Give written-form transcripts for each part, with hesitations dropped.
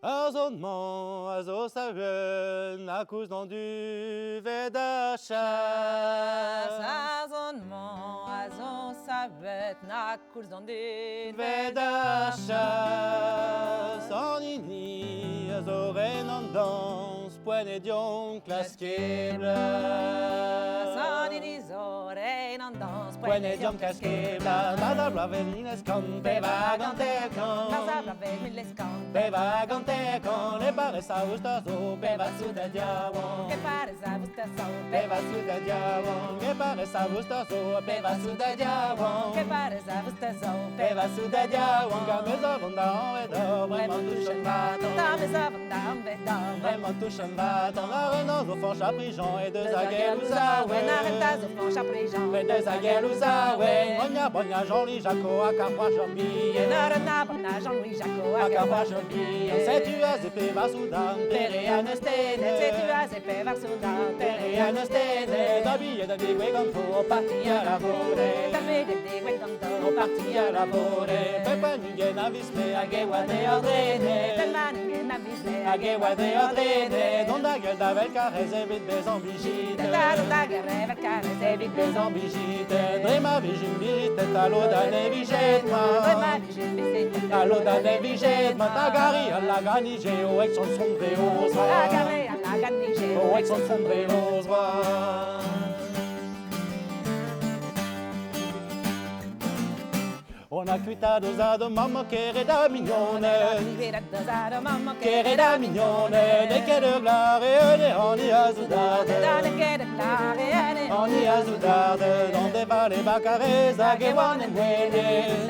Azonnement, azo saven, accouche dans du vedachas. Sazonnement, azo savet, nakurs dans du Vedachas. Sonini, azo renandans, poenedion clasquebla. Soninizo, reinandans, Poenedion clasquebla. Nada bravelines con bevagantecon. Baza brave, millescan. Bevagantecon, le pare sa ustazo, beva su de diawon. Que pares a vos tesão, Beva su de diawon, que pare sa ustazo, beva su de diawon. que pares a vos tesão, Beva su de diawon, cameza ronda en vedor, vraiment touchen vaton. ta mesa vandam vedam. Vraiment touchen vaton, la renance au fond chaprigeon et deux aguelousa, When arentas of fon chaprijan. et deux aguelousa, ouais. Ronya, bonya, Jean-Louis Jacot, à carpois jambi. Narana, bona, Jean-Louis Jacot, À carpois jambi, c'est tu as épée, va soudan, terre à C'est stene. tu as épée vers soudan, Terre à stene, d'habiller de big comme faut, parti à la forêt. T'avais des digues comme On parti à la forêt, pepa ninguém avisme, a gewa de ordene. A gewa de ordene, non da gueule d'avel carrez et vite des ambigite. Des ambigite, drema vigin vigite, talo da ne vigetma. Talo da ne vigetma, tagari alla ganige, o ex son sombrero rosa. O ex son sombrero rosa. On a cuitato da mamma che era da mignone, che era da mignone, ne che de blare, ne ogni azudate, ogni azudate, donde va le baccaresa, che vanno in muene,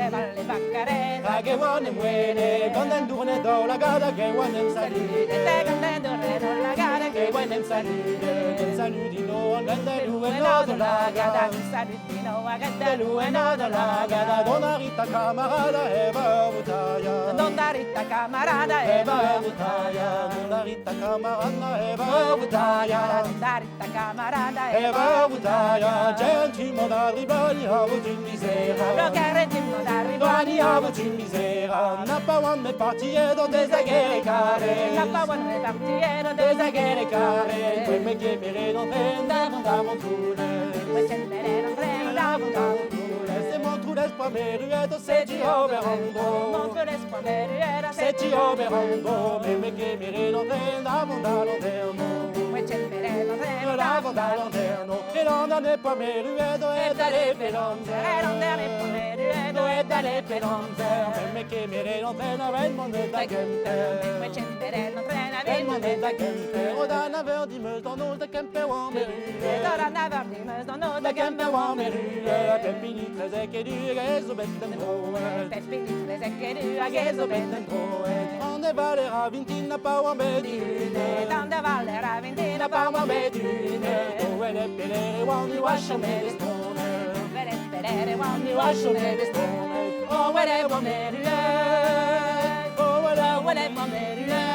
che vanno in muene, donde indurne do la gada, che vanno in salire, che vanno in salire, che saludino, andate lui e no de la gada, de lui e no de la gada, donna Rita camarada, Eva Butaya, Donna Rita camarada, Eva Butaya, donna Rita camarada, Eva Butaya, Donna Rita camarada, Eva Butaya, gentimo d'arrivare, a vous une misère. Blocaretimo d'arrivare, Rimani a vous une misère. N'a pas one me partir dans des aguerres carrés. la pawan repartiero Des de aguerres carrés. Poi me chiamerei non prendavo da montune. C'est mon trou d'espoir, mes ruettes, c'est du overando. C'est du overando. Mais me chiamerei non prendavo da lanterno. Prendavo da lanterno. E non è pas mes ruettes, e dalle pelonze. E dalle pelonze. Me chiamerei non prendavo il mondo da gente. Il mondo da gente. O da naver di me, dans nos de camper ou en Da camper ou en Pepini très équerru, gazo betten droe. Gazo betten droe. On est valera vintina pa ou en bedune. Pa ou en bedune. O elle est pelere, wani washo me destone. Wani washo me destone. O elle est bon meruet. O elle est bon meruet.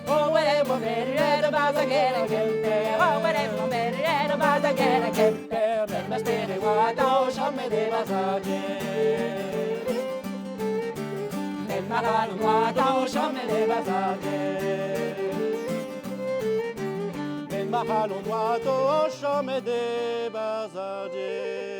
O elle est bon meruet, de bazagera gente. O elle est bon meruet, de bazagera gente. Me spere guardo, sciamme de basage. Nel marano guardo, sciamme de basage. Nel marano guardo, sciamme de basage.